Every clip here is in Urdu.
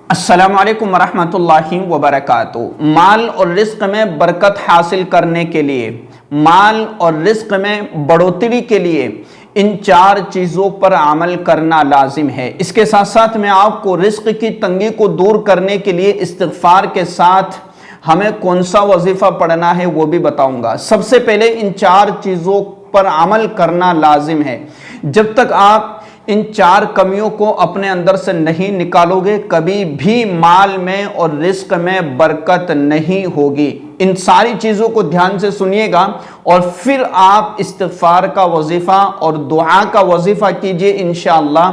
السلام علیکم ورحمۃ اللہ وبرکاتہ۔ مال اور رزق میں برکت حاصل کرنے کے لیے، مال اور رزق میں بڑھوتری کے لیے ان چار چیزوں پر عمل کرنا لازم ہے۔ اس کے ساتھ ساتھ میں آپ کو رزق کی تنگی کو دور کرنے کے لیے استغفار کے ساتھ ہمیں کون سا وظیفہ پڑھنا ہے وہ بھی بتاؤں گا۔ سب سے پہلے ان چار چیزوں پر عمل کرنا لازم ہے۔ جب تک آپ ان چار کمیوں کو اپنے اندر سے نہیں نکالو گے، کبھی بھی مال میں اور رزق میں برکت نہیں ہوگی۔ ان ساری چیزوں کو دھیان سے سنیے گا اور پھر آپ استغفار کا وظیفہ اور دعا کا وظیفہ کیجئے، انشاءاللہ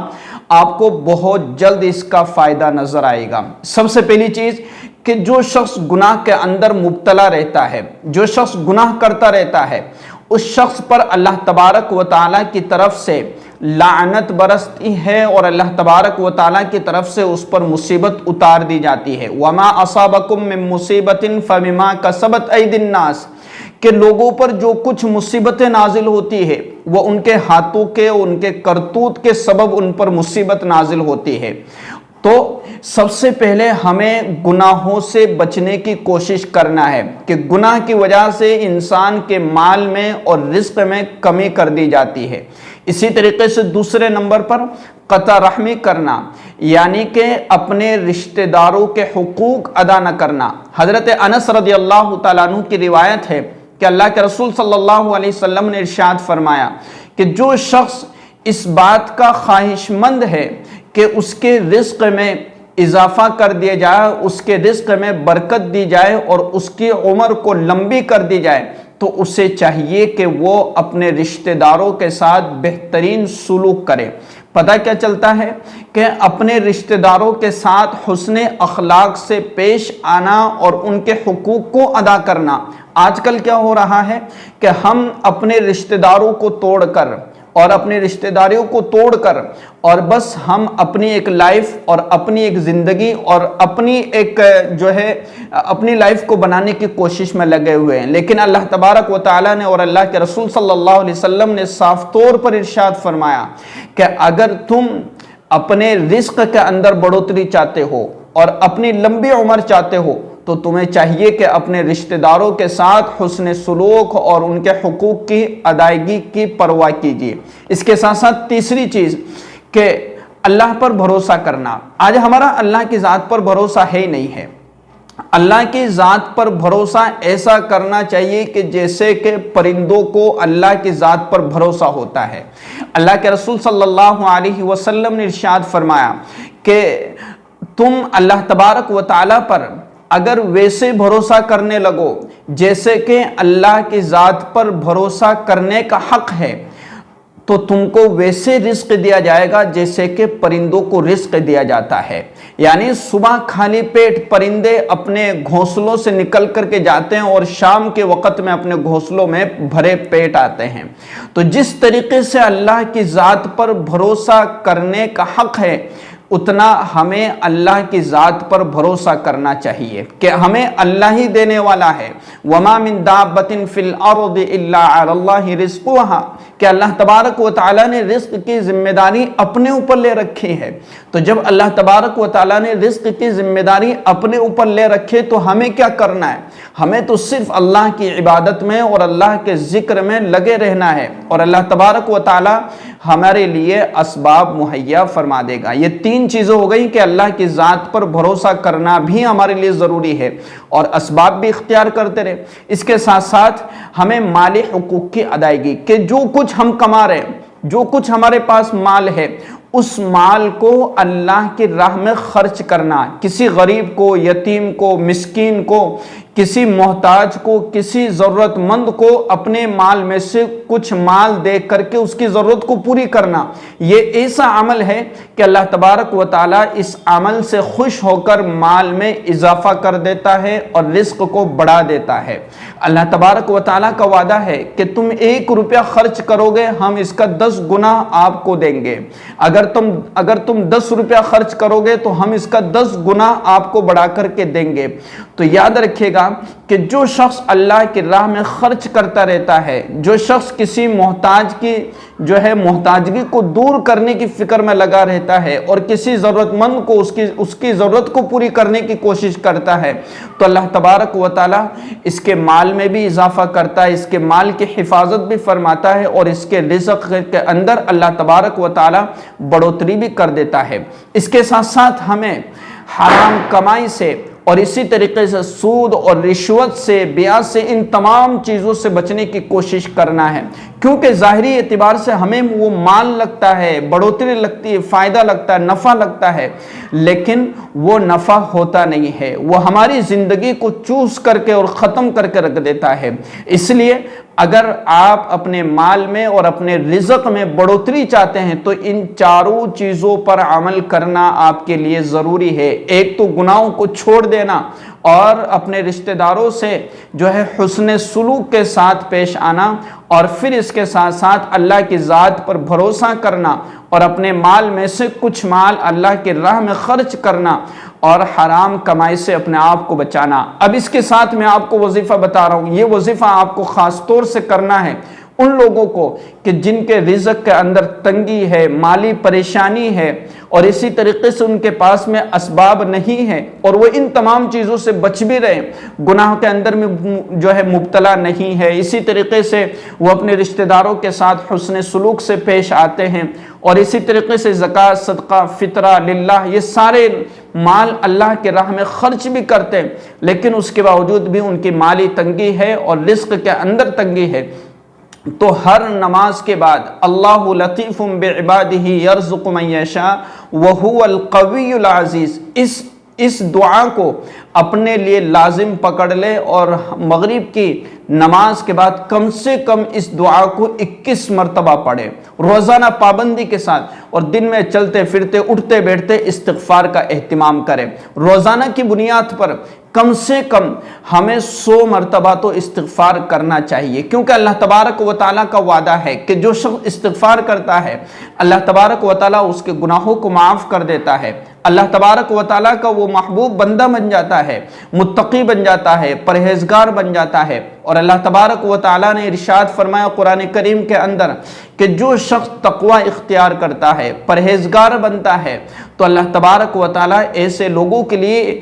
آپ کو بہت جلد اس کا فائدہ نظر آئے گا۔ سب سے پہلی چیز کہ جو شخص گناہ کے اندر مبتلا رہتا ہے، جو شخص گناہ کرتا رہتا ہے، اس شخص پر اللہ تبارک و تعالیٰ کی طرف سے لعنت برستی ہے اور اللہ تبارک و تعالیٰ کی طرف سے اس پر مصیبت اتار دی جاتی ہے۔ وَمَا أَصَابَكُم مِّن مُّصِيبَةٍ فَبِمَا كَسَبَتْ أَيْدِي النَّاسِ، کہ لوگوں پر جو کچھ مصیبتیں نازل ہوتی ہے وہ ان کے ہاتھوں کے، ان کے کرتوت کے سبب ان پر مصیبت نازل ہوتی ہے۔ تو سب سے پہلے ہمیں گناہوں سے بچنے کی کوشش کرنا ہے کہ گناہ کی وجہ سے انسان کے مال میں اور رزق میں کمی کر دی جاتی ہے۔ اسی طریقے سے دوسرے نمبر پر قطع رحمی کرنا، یعنی کہ اپنے رشتہ داروں کے حقوق ادا نہ کرنا۔ حضرت انس رضی اللہ تعالیٰ عنہ کی روایت ہے کہ اللہ کے رسول صلی اللہ علیہ وسلم نے ارشاد فرمایا کہ جو شخص اس بات کا خواہش مند ہے کہ اس کے رزق میں اضافہ کر دیا جائے، اس کے رزق میں برکت دی جائے اور اس کی عمر کو لمبی کر دی جائے، تو اسے چاہیے کہ وہ اپنے رشتہ داروں کے ساتھ بہترین سلوک کرے۔ پتہ کیا چلتا ہے کہ اپنے رشتہ داروں کے ساتھ حسن اخلاق سے پیش آنا اور ان کے حقوق کو ادا کرنا۔ آج کل کیا ہو رہا ہے کہ ہم اپنے رشتہ داروں کو توڑ کر اور اپنی رشتہ داریوں کو توڑ کر اور بس ہم اپنی ایک لائف اور اپنی ایک زندگی اور اپنی ایک اپنی لائف کو بنانے کی کوشش میں لگے ہوئے ہیں۔ لیکن اللہ تبارک و تعالیٰ نے اور اللہ کے رسول صلی اللہ علیہ وسلم نے صاف طور پر ارشاد فرمایا کہ اگر تم اپنے رزق کے اندر بڑھوتری چاہتے ہو اور اپنی لمبی عمر چاہتے ہو تو تمہیں چاہیے کہ اپنے رشتہ داروں کے ساتھ حسن سلوک اور ان کے حقوق کی ادائیگی کی پرواہ کیجیے۔ اس کے ساتھ ساتھ تیسری چیز کہ اللہ پر بھروسہ کرنا۔ آج ہمارا اللہ کی ذات پر بھروسہ ہے ہی نہیں ہے۔ اللہ کی ذات پر بھروسہ ایسا کرنا چاہیے کہ جیسے کہ پرندوں کو اللہ کی ذات پر بھروسہ ہوتا ہے۔ اللہ کے رسول صلی اللہ علیہ وسلم نے ارشاد فرمایا کہ تم اللہ تبارک و تعالیٰ پر اگر ویسے بھروسہ کرنے لگو جیسے کہ اللہ کی ذات پر بھروسہ کرنے کا حق ہے تو تم کو ویسے رزق دیا جائے گا جیسے کہ پرندوں کو رزق دیا جاتا ہے۔ یعنی صبح خالی پیٹ پرندے اپنے گھونسلوں سے نکل کر کے جاتے ہیں اور شام کے وقت میں اپنے گھونسلوں میں بھرے پیٹ آتے ہیں۔ تو جس طریقے سے اللہ کی ذات پر بھروسہ کرنے کا حق ہے اتنا ہمیں اللہ کی ذات پر بھروسہ کرنا چاہیے کہ ہمیں اللہ ہی دینے والا ہے۔ وَمَا مِن دَابَّةٍ فِي الْأَرْضِ إِلَّا عَلَى اللَّهِ رِزْقُهَا، کہ اللہ تبارک و تعالیٰ نے رزق کی ذمہ داری اپنے اوپر لے رکھی ہے۔ تو جب اللہ تبارک و تعالیٰ نے رزق کی ذمہ داری اپنے اوپر لے رکھے تو ہمیں کیا کرنا ہے؟ ہمیں تو صرف اللہ کی عبادت میں اور اللہ کے ذکر میں لگے رہنا ہے اور اللہ تبارک و تعالیٰ ہمارے لیے اسباب مہیا فرما دے گا۔ یہ تین چیزیں ہو گئی کہ اللہ کی ذات پر بھروسہ کرنا بھی ہمارے لیے ضروری ہے اور اسباب بھی اختیار کرتے رہے۔ اس کے ساتھ ساتھ ہمیں مالی حقوق کی ادائیگی کہ جو کچھ ہم کما رہے ہیں، جو کچھ ہمارے پاس مال ہے، اس مال کو اللہ کی راہ میں خرچ کرنا۔ کسی غریب کو، یتیم کو، مسکین کو، کسی محتاج کو، کسی ضرورت مند کو اپنے مال میں سے کچھ مال دے کر کے اس کی ضرورت کو پوری کرنا، یہ ایسا عمل ہے کہ اللہ تبارک و تعالیٰ اس عمل سے خوش ہو کر مال میں اضافہ کر دیتا ہے اور رزق کو بڑھا دیتا ہے۔ اللہ تبارک و تعالیٰ کا وعدہ ہے کہ تم 1 روپیہ خرچ کرو گے ہم اس کا 10 گنا آپ کو دیں گے۔ اگر تم 10 روپیہ خرچ کرو گے تو ہم اس کا 10 گنا آپ کو بڑھا کر کے دیں گے۔ تو یاد رکھیے گا تعالیٰ کہ جو شخص اللہ کی راہ میں خرچ کرتا رہتا ہے، جو شخص کسی محتاج کی محتاجگی کو دور کرنے کی فکر میں لگا رہتا ہے اور کسی ضرورت مند کو اس کی ضرورت کو پوری کرنے کی کوشش کرتا ہے، تو اللہ تبارک و تعالیٰ اس کے مال میں بھی اضافہ کرتا ہے، اس کے مال کی حفاظت بھی فرماتا ہے، اور اس کے رزق کے اندر اللہ تبارک و تعالیٰ بڑھوتری بھی کر دیتا ہے۔ اس کے ساتھ ساتھ ہمیں حرام کمائی سے اور اسی طریقے سے سود اور رشوت سے، بیعت سے، ان تمام چیزوں سے بچنے کی کوشش کرنا ہے، کیونکہ ظاہری اعتبار سے ہمیں وہ مال لگتا ہے، بڑھوتری لگتی ہے، فائدہ لگتا ہے، نفع لگتا ہے، لیکن وہ نفع ہوتا نہیں ہے، وہ ہماری زندگی کو چوس کر کے اور ختم کر کے رکھ دیتا ہے۔ اس لیے اگر آپ اپنے مال میں اور اپنے رزق میں بڑھوتری چاہتے ہیں تو ان چاروں چیزوں پر عمل کرنا آپ کے لیے ضروری ہے۔ ایک تو گناہوں کو چھوڑ دینا اور اپنے رشتہ داروں سے حسن سلوک کے ساتھ پیش آنا، اور پھر اس کے ساتھ ساتھ اللہ کی ذات پر بھروسہ کرنا اور اپنے مال میں سے کچھ مال اللہ کی راہ میں خرچ کرنا اور حرام کمائی سے اپنے آپ کو بچانا۔ اب اس کے ساتھ میں آپ کو وظیفہ بتا رہا ہوں، یہ وظیفہ آپ کو خاص طور سے کرنا ہے ان لوگوں کو کہ جن کے رزق کے اندر تنگی ہے، مالی پریشانی ہے، اور اسی طریقے سے ان کے پاس میں اسباب نہیں ہے، اور وہ ان تمام چیزوں سے بچ بھی رہے، گناہ کے اندر میں مبتلا نہیں ہے، اسی طریقے سے وہ اپنے رشتہ داروں کے ساتھ حسن سلوک سے پیش آتے ہیں، اور اسی طریقے سے زکوٰۃ، صدقہ، فطرہ للہ، یہ سارے مال اللہ کے راہ میں خرچ بھی کرتے ہیں، لیکن اس کے باوجود بھی ان کی مالی تنگی ہے اور رزق کے اندر تنگی ہے۔ تو ہر نماز کے بعد اللہ لطیف بعبادہ یرزق من یشاء وہو القوی العزیز، اس دعا کو اپنے لیے لازم پکڑ لے، اور مغرب کی نماز کے بعد کم سے کم اس دعا کو 21 مرتبہ پڑھے، روزانہ پابندی کے ساتھ، اور دن میں چلتے پھرتے اٹھتے بیٹھتے استغفار کا اہتمام کرے۔ روزانہ کی بنیاد پر کم سے کم ہمیں 100 مرتبہ تو استغفار کرنا چاہیے، کیونکہ اللہ تبارک و تعالیٰ کا وعدہ ہے کہ جو شخص استغفار کرتا ہے اللہ تبارک و تعالیٰ اس کے گناہوں کو معاف کر دیتا ہے، اللہ تبارک و تعالیٰ کا وہ محبوب بندہ بن جاتا ہے، متقی بن جاتا ہے، پرہیزگار بن جاتا ہے۔ اور اللہ تبارک و تعالیٰ نے ارشاد فرمایا قرآن کریم کے اندر کہ جو شخص تقوی اختیار کرتا ہے، پرہیزگار بنتا ہے، تو اللہ تبارک و تعالیٰ ایسے لوگوں کے لیے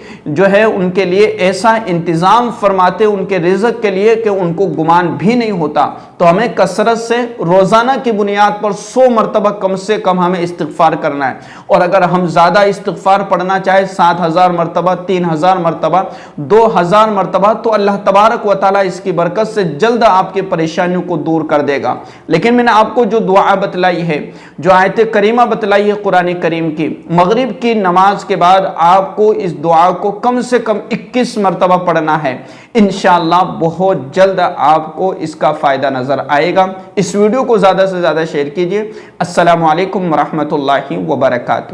ان کے لیے ایسا انتظام فرماتے ان کے رزق کے لیے کہ ان کو گمان بھی نہیں ہوتا۔ تو ہمیں کثرت سے روزانہ کی بنیاد پر 100 مرتبہ کم سے کم ہمیں استغفار کرنا ہے، اور اگر ہم زیادہ استغفار پڑھنا چاہے 7000 مرتبہ، 3000 مرتبہ، 2000 مرتبہ، تو اللہ تبارک و تعالیٰ اس کی برکت سے جلد آپ کی پریشانیوں کو دور کر دے گا۔ لیکن میں نے آپ کو جو دعا بتلائی ہے، جو آیت کریمہ بتلائی ہے قرآن کریم کی، مغرب کی نماز کے بعد آپ کو اس دعا کو کم سے کم 21 مرتبہ پڑھنا ہے، انشاءاللہ بہت جلد آپ کو اس کا فائدہ نظر آئے گا۔ اس ویڈیو کو زیادہ سے زیادہ شیئر کیجئے۔ السلام علیکم ورحمۃ اللہ وبرکاتہ۔